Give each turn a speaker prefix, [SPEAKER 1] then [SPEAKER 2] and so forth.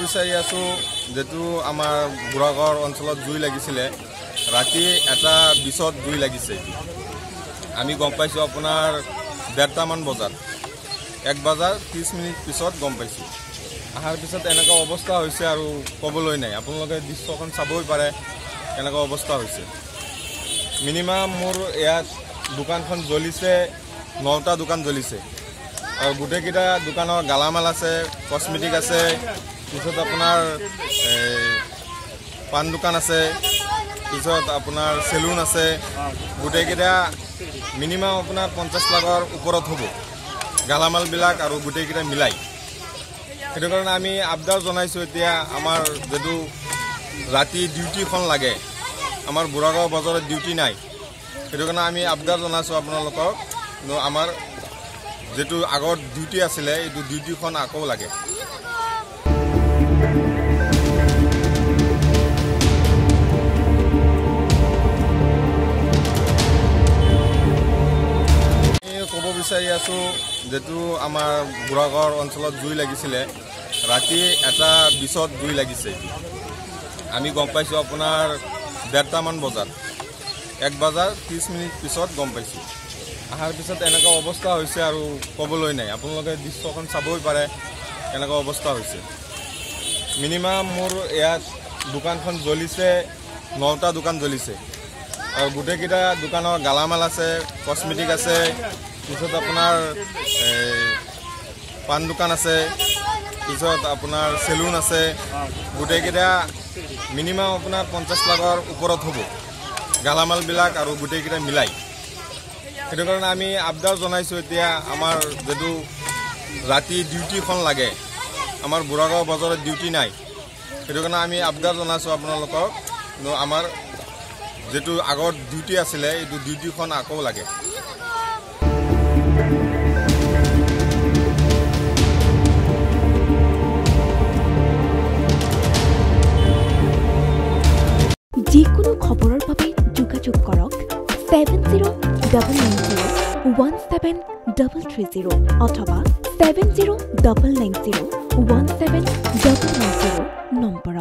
[SPEAKER 1] বিচাৰি আছো যেটো আমাৰ বুঢ়াগড় অঞ্চলত জুই লাগিছিলে ৰাতি 1:20 জুই লাগিছে আমি গম পাইছো আপোনাৰ 1:30 মান বজাত 1:30 পিছত গম পাইছো আহাৰ পিছত এনেকা অৱস্থা হৈছে আৰু কবলৈ নাই আপোনালোকে দৃশ্যখন চাবই পাৰে এনেকা অৱস্থা হৈছে মিনিমাম মোৰ ইয়াত দোকানখন জ্বলিছে 9টা দোকান জ্বলিছে আৰু গোটেইকেইটা দোকানৰ গালামাল আছে কসমেটিক আছে পিছত আপোনাৰ পান দোকান আছে পিছত আপোনাৰ সেলুন আছে গোটেইকেইটা মিনিমাম আপোনাৰ 50 লাখৰ ওপৰত হ'ব গালামাল বিলাক আৰু গোটেইকেইটা মিলাই সেইটো কাৰণে আমি আবদাৰ জনাইছো এতিয়া আমাৰ যেটো ৰাতি ডিউটিখন লাগে আমাৰ বুঢ়াগড় বজাৰত ডিউটি নাই সেইটো কাৰণে আমি আবদাৰ জনাইছো আপোনালোকক আমাৰ যেটো আগৰ ডিউটি আছিলে এইটো ডিউটিখন আকৌ লাগে ক'ব বিচাৰি আছো যেটো আমাৰ বুঢ়াগড় অঞ্চলত জুই লাগিছিলে ৰাতি 1:20 জুই লাগিছে আমি গম পাইছো আপোনাৰ 1:30 মান বজাত 1:30 পিছত গম পাইছো আহাৰ পিছত এনেকা অৱস্থা হৈছে আৰু কবলৈ নাই আপোনালোকে দৃশ্যখন চাবই পাৰে এনেকা অৱস্থা হৈছে মিনিমাম মোৰ ইয়াত দোকানখন জ্বলিছে 9টা দোকান জ্বলিছে আৰু গোটেইকেইটা দোকানৰ গালামাল আছে কসমেটিক আছে পিছত আপোনাৰ পান দোকান আছে পিছত আপোনাৰ সেলুন আছে গোটেইকেইটা মিনিমাম আপোনাৰ 50 লাখৰ ওপৰত হ'ব গালামাল বিলাক আৰু গোটেইকেইটা মিলাই সেইটো কাৰণে আমি আবদাৰ জনাইছো এতিয়া আমাৰ যেটো ৰাতি ডিউটিখন লাগে আমাৰ বুঢ়াগড় বজাৰত ডিউটি নাই সেইটো কাৰণে আমি আবদাৰ জনাইছো আপোনালোকক আমাৰ যেটো আগৰ ডিউটি আছিলে এইটো ডিউটিখন আকৌ লাগে
[SPEAKER 2] যিকোনো খবৰৰ বাবে যোগাযোগ কৰক 7099017330 অথবা 7099017390 নম্বৰত